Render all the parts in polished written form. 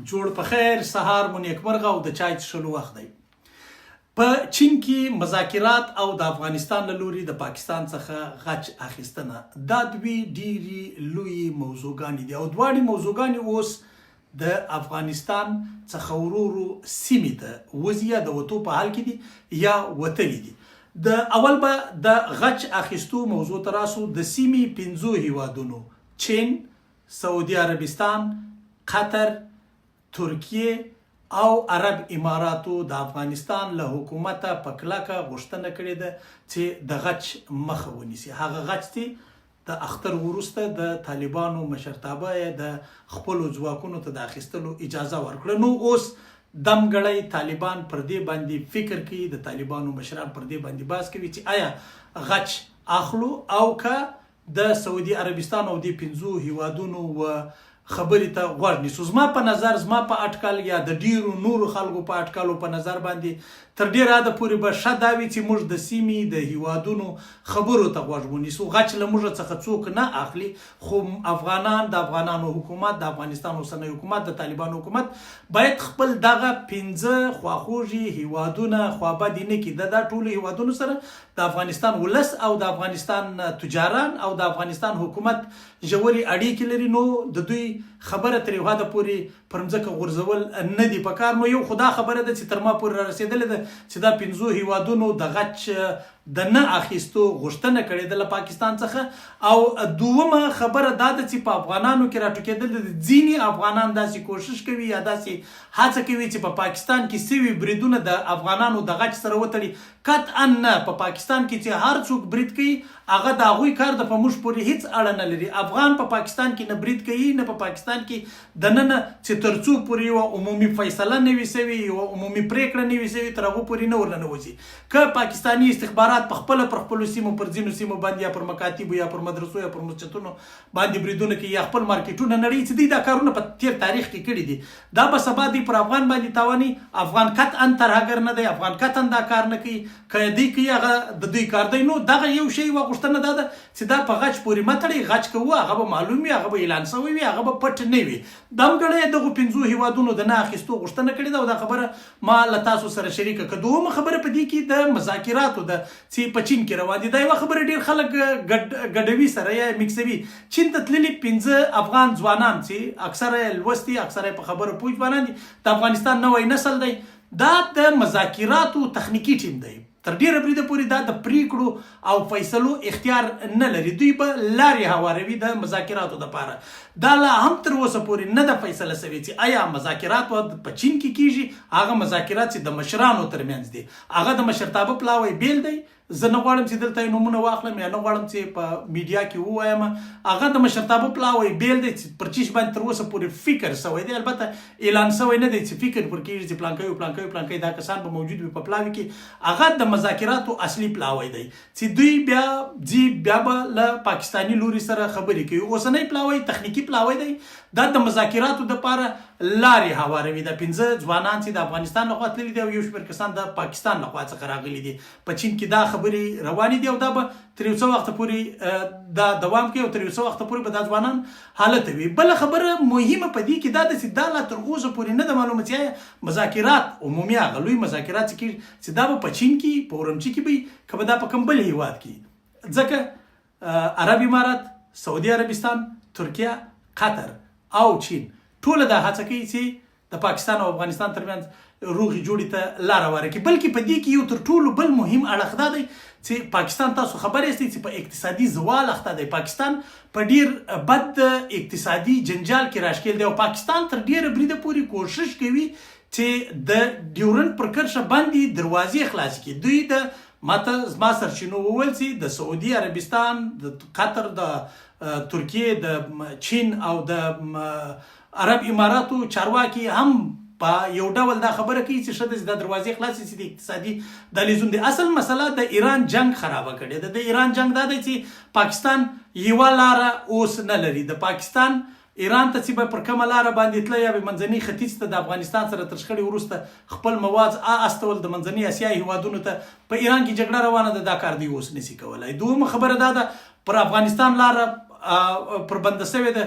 جوړ په خیر سهار مو نیکمرغه او د چای څښلو وخت دی. په چین کې مذاکرات او د افغانستان له لوري د پاکستان څخه غچ اخیستنه دا دوی ډیرې لوی موضوعګانې دي او دواړې موضوعګانې اوس د افغانستان څخه ورو سیمې ته وځي یا د وتو په حال کې دي یا وتلي دي. د اول به د غچ اخیستو موضوع ته راسو. د سیمې 5 هیوادونو چین، سعودي عربستان، قطر، ترکیه او عرب اماراتو د افغانستان له حکومته په کلکه غوښتنه کړې ده چې د غچ مخه ونیسي. هغه غچ چې د اختر وروسته د طالبانو مشرتابه د خپلو ځواکونو ته د اخیستلو اجازه ورکړه. نو اوس دمګړی طالبان پر دې باندې فکر کوي، د طالبانو مشران پر دې باندې بحث کوي چې آیا غچ اخلو او که د سعودي عربستان او د 5 هیوادونو خبرې ته غوږ نیسو. زما په نظر، زما په اټکل یا د ډیرو نورو خلکو په اټکلو په نظر باندې تر ډیره حده پورې به ښه دا وي چې موږ د سیمې د هیوادونو خبرو ته غوږ ونیسو. غچ له موږ څخه څوک نه اخلي، خو افغانان، د افغانانو حکومت، د افغانستان اوسنی حکومت، د طالبانو حکومت باید خپل دغه 5 خواخوږي هیوادونه خوابدي نه کړي. د ټولو هیوادونو سره د افغانستان ولس او د افغانستان تجاران او د افغانستان حکومت ژورې اړیکې لري. نو د دوی خبره تر یو حده پورې پر مځکه غورځول نه دي پکار. نو یو خدا خبره ده چې تر ما پورې را رسېدلې ده چې دا 5 هیوادونو د غچ د نه اخیستو غوښتنه کړې ده له پاکستان څخه. او دومه خبره دا ده چې په افغانانو کې راټوکېدل د ځینې افغانان داسې کوشش کوي یا داسې هڅه کوي چې په پاکستان کې سوي بریدونه د افغانانو د غچ سره وتړي. قطعا نه، په پاکستان کې چې هر څوک برید کوي هغه د هغوی کار د په موږ پورې هیڅ اړه نه لري. افغان په پاکستان کې نه برید کوي، نه په پاکستان کې دننه چې تر څو پورې یوه عمومي فیصله نه وي سوي، یوه عمومي پریکړه نه وي سوي، تر هغو پورې نه ورننوځي. که پاکستاني استخبارات په خپله پر خپلو سیمو، پر ځینو سیمو باندې یا پر مکاتبو یا پر مدرسو یا پر مسجدونو باندې بریدونه کوي یا خپل مارکیټونه نړوي، چې دوی دا کارونه په تیر تاریخ کې کړي دي، دا به سبا دوی پر افغان باندې تاواني. افغان قطعا ترهګر نه دی، افغان قطعا دا کار نه کوي. که دوی کوي هغه د دوی کار دی. نو دغه یو شی یوه غوښتنه دا ده چې دا په غچ پورې مه تړئ. غچ کوو هغه به معلوم وي، هغه به اعلان شوی وي، هغه به پټ نه وي. دمګړی دغو 5 هیوادونو د نه اخیستو غوښتنه کړې ده او دا خبره ما له تاسو سره شریکه کړه. دومه خبره په دې کې د مذاکراتو ده چې په چین کې روان دي. دا یوه خبره ډېر خلک ګډوي سره یا میکسوي. چین ته تللي 5 افغان ځوانان چې اکثره یې لوستي، اکثره یې په خبرو پوه ځوانان دي، د افغانستان نوی نسل دی. دا د مذاکراتو تخنیکي ټیم دی. تر ډیره بریده پورې دا د پریکړو او فیصلو اختیار نه لري. دوی به لارې هواروي د مذاکراتو دپاره. دا لا هم تر اوسه پورې نه ده فیصله سوې چې آیا مذاکرات په چین کې کیږي. هغه مذاکرات چې د مشرانو ترمنځ دي، هغه د مشرتابه پلاوی بیل دی. زه نه غواړم چې دلته نومونه واخلم یا نه غواړم چې په میډیا کې ووایم. هغه د مشرتابه پلاوی بیل دی چې پر چیش باندې تر اوسه پورې فکر سوی دی. البته اعلان سوی نه دی چې فکر پر کېږي چې پلانکوي دا کسان به موجود وي په پلاوي کې. هغه د مذاکراتو اصلي پلاوی دی چې دوی بیا به له پاکستاني لوري سره خبرې کوي. اوسنی پلاوی تخنیکي پلاوی دی. دا د مذاکراتو دپاره لارې هواروي. د 5 ځوانان چې د افغانستان لخوا تللي دي او یو شمېر کسان د پاکستان لخوا څخه راغلي دي، په چین کې دا خبرې روانې دي او دا به تر یو څه وخته پورې دا دوام کوي او تر یو څه وخته پورې به دا ځوانان حالت وي. بله خبره مهمه په دې کې دا ده چې دا لا تر اوسه پورې نه ده معلومه چې مذاکرات عمومي هغه لوی مذاکرات چې دا به په چین کې، په اورمچي کې وي، که به دا په کوم بل هیواد کې. ځکه عرب امارات، سعودي عربستان، ترکیه، قطر او چین ټوله دا هڅه کوي چې د پاکستان او افغانستان ترمنځ روغې جوړې ته لاره ورکړي. بلکې په دې کې یو تر ټولو بل مهم اړخ دا دی چې پاکستان، تاسو خبر یاستئ چې په اقتصادي زوال اخته دی. پاکستان په ډیر بد اقتصادي جنجال کې راښکېل دی او پاکستان تر ډیره بریده پورې کوشش کوي چې د ډیورنډ پر کرښه باندې دروازې خلاصې کړي. دوی د ماته زما سرچینو وویل چې د سعودي عربستان، د قطر، د ترکیه، د چین او د عرب اماراتو چارواکي هم په یو ډول دا خبره کوي چې ښه ده چې دا دروازې خلاصې شي د اقتصادي دهلیزونو دی. اصل مسله د ایران جنگ خرابه کړې ده. د ایران جنگ دا دی چې پاکستان یوه لاره اوس نه لري. د پاکستان ایران ته چې به پر کومه لاره باندې تله یا به منځني ختیځ ته د افغانستان سره تر شخړې وروسته خپل مواد استول د منځني اسیا هیوادونو ته، په ایران کې جګړه روانه ده. دا کار دوی اوس نشي کولی. دومره خبره دا ده پر افغانستان لاره پر بنده سوې ده.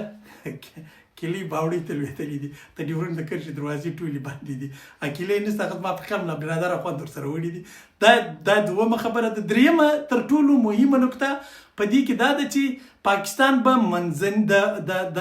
کلی باوړۍ ته لوېدلي دي د ډیورنډ د کرښې دروازې ټولې بندې دي اکیلې نشته هغه زما فکر له برادره خوند ورسره وړي دي دا دومه خبره ده. دریمه تر ټولو مهمه نکته په دې کې دا ده چې پاکستان به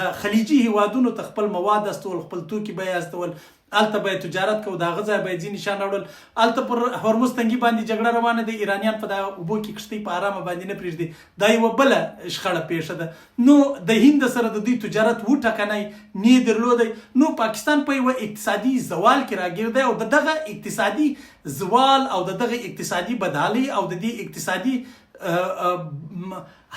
د خلیجي هیوادونو ته خپل مواد استول خپل توکي به یې استول هلته به یې تجارت کوو د هغه ځای به یې ځینې شیان راوړل هلته پر هرمز تنګي باندې جګړه روانه ده ایرانیان په دغه اوبو کې کښتۍ په ارامه باندې نه پرېږدي دا یوه بله شخړه پیښه ده. نو د هند سره د دوی تجارت وټکنی نه یې درلودی نو پاکستان په یوه اقتصادي زوال کې راګیر دی او د دغه اقتصادي زوال او د دغه اقتصادي بدحالۍ او د دې اقتصادي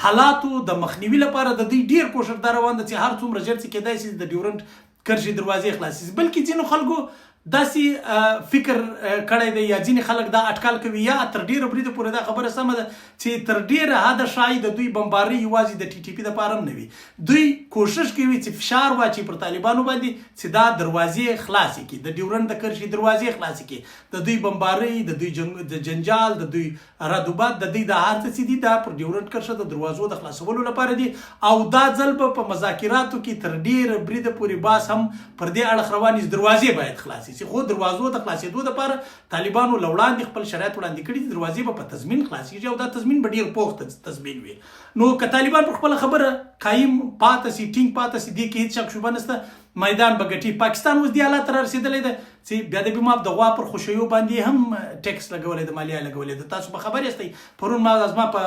حالاتو د مخنیوي لپاره د دوی ډیر کوښښ دا روان ده چې هر څومره ژر چې کېدای شي د ډیورنډ کرښې دروازې خلاصې شي. بلکې ځینو خلکو داسې فکر کړی دی یا ځینې خلک دا اټکل کوي یا تر ډیره بریده پورې دا خبره سمه ده چې تر ډیره حده ښایي د دوی بمبارۍ یوازې د ټي ټي پي دپاره هم نه وي. دوی کوښښ کوي چې فشار واچي پر طالبانو باندې چې دا دروازې خلاصې کړي د ډیورنډ د کرښې دروازې خلاصې کړي د دوی بمبارۍ د دوی د جنجال د دوی ردوبات د دوی د هر څه چې دي دا پر ډیورنډ کرښه د دروازو د خلاصولو لپاره دي او دا ځل به په مذاکراتو کې تر ډیره بریده پورې باس هم پر دې اړخ روانې دروازې باید خلاصې شي خو دروازو د خلاصېدو لپاره طالبانو له وړاندې خپل شرایط وړاندې کړي دي دروازې به په تضمین خلاصېږي او دا تضمین به ډېر پوخ تضمین وي. نو که طالبان پر خپله خبره قایم پاتې شي ټینګ پاتې شي دې کې هېڅ شک شوبه نشته میدان به ګټي. پاکستان اوس دې حالت ته رارسېدلی ده چې بیا د بیماب د غوا پر خوشیو باندې هم ټیکس لګولی ده مالیه لګولې ده. تاسو به خبر یاستئ پرون ما زما په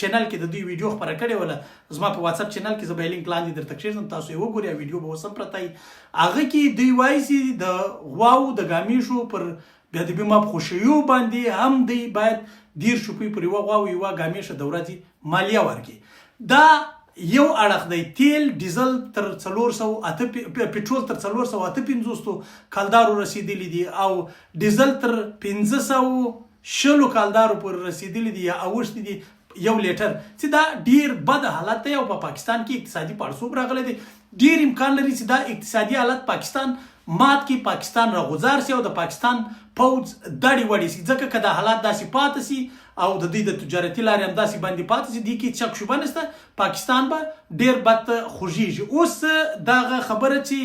چینل کې د دوی ویډیو خپره کړې وله زما په واتساپ چینل کې زه به یې لینک لاندې درته کښېږدم تاسو یې وګورئ ویډیو به اوس هم پرته وي. هغه کې دوی وایي چې د غواو د ګامیشو پر بیا د بیماب خوشیو باندې هم دوی باید 10 روپۍ پر یوه غوا او یوه ګامیشه د ورځې مالیه ورکړي. دا یو اړخ دی. تیل ډیزل تر 408 پټرول تر 458 کلدارو رسیدلی دي او ډیزل تر 520 کلدارو پورې رسیدلی دي یا اوښتي دي یو لیټر چې دا ډیر بد حالت دی او په پاکستان کې اقتصادي پړسوب راغلی دی. ډیر امکان لري چې دا اقتصادي حالت پاکستان مات کې پاکستان راغوځار شي او د پاکستان پوځ دړې وړې شي ځکه که دا حالات داسې پاتې شي او د دوی د تجارتي لارې هم داسې باندې پاتې شي دې کې شک شوبه نشته پاکستان به ډېر بد خوږېږي. اوس دغه خبره چې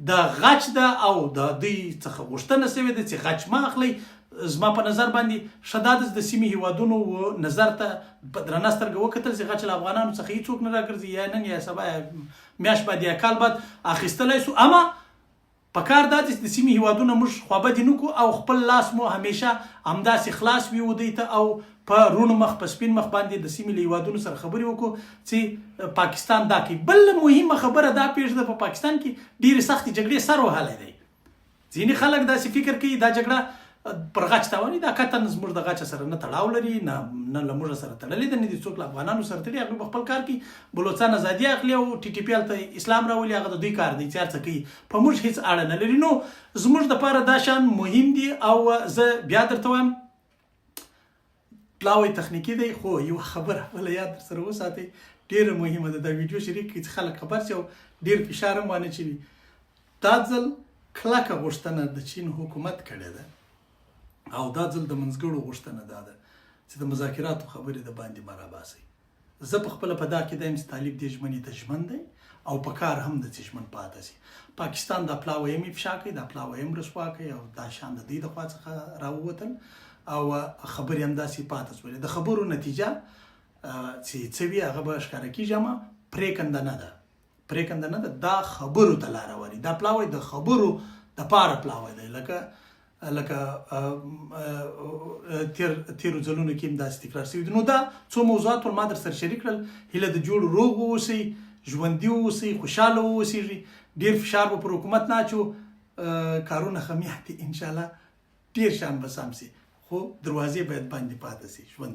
د غچ ده او د دوی څخه غوښتنه شوې ده چې غچ مه اخلئ زما په نظر باندې ښه دا ده د سیمې هیوادونو نظر ته په درنه سترګه وکتل چې غچ له افغانانو څخه هېڅوک نه راګرځي یا نن یا سبا یا میاشت بعد یا کال بعد اخیستلی سو. اما پکار دا چې د سیمې هیوادونه موږ خوابدي نه کړو او خپل لاس مو همیشه همداسې خلاص وي ودوی ته او په روڼ مخ په سپین مخ باندې د سیمې له هیوادونو سره خبرې وکړو چې پاکستان دا کوي. بل مهمه خبره دا پیښ ده په پاکستان کې ډېرې سختې جګړې سر وهلی دی. ځینې خلک داسې فکر کوي دا جګړه پر غچ تاواني دا قطعا زموږ د غچ سره نه تړاو لري نه له موږ سره تړلې ده نه دي څوک له افغانانو سره تړي هغوی په خپل کار کې بلوڅان ازادي اخلي او ټي ټي پي هلته اسلام راولي هغه د دوی کار دی چې هر څه کوي په موږ هېڅ اړه نه لري. نو زموږ دپاره دا شیان مهم دي او زه بیا درته وایم پلاوی تخنیکي دی خو یوه خبره بله یاد در سره وساتئ ډېره مهمه ده دا ویډیو شریک کړئ چې خلک خبر شي او ډېر فشار هم وانه چوي. دا ځل کلکه غوښتنه د چین حکومت کړې ده او دا ځل د منځګړو غوښتنه دا ده چې د مذاکراتو خبرې د باندې مه راباسئ. زه په خپله په دا عقیده یم چې طالب دې ژمنې ته ژمن دی او په کار هم د چې ژمن پاتې شي. پاکستان دا پلاوی هم افشا کوي دا پلاوی هم رسوا کوي او دا شان د دوی د خوا څخه راووتل او خبرې هم داسې پاتې شولې. د خبرو نتیجه چې څه وي هغه به ښکاره کېږي اما پرېکنده نه ده پرېکنده نه ده. دا خبرو ته لاره وري. دا پلاوی د خبرو دپاره پلاوی دی لکه تیرو ځلونو کې هم داسې تکرار شوي دي. نو دا څو موضوعات ول ما در سره شریک کړل. هیله د جوړ روغ واوسئ ژوندي واوسئ خوشحاله واوسېږئ. ډېر فشار به پر حکومت نه اچو کارونه خمیح دي انشاءالله ډېر شیان به سم شي خو دروازې باید باندې پاتې شي ژوند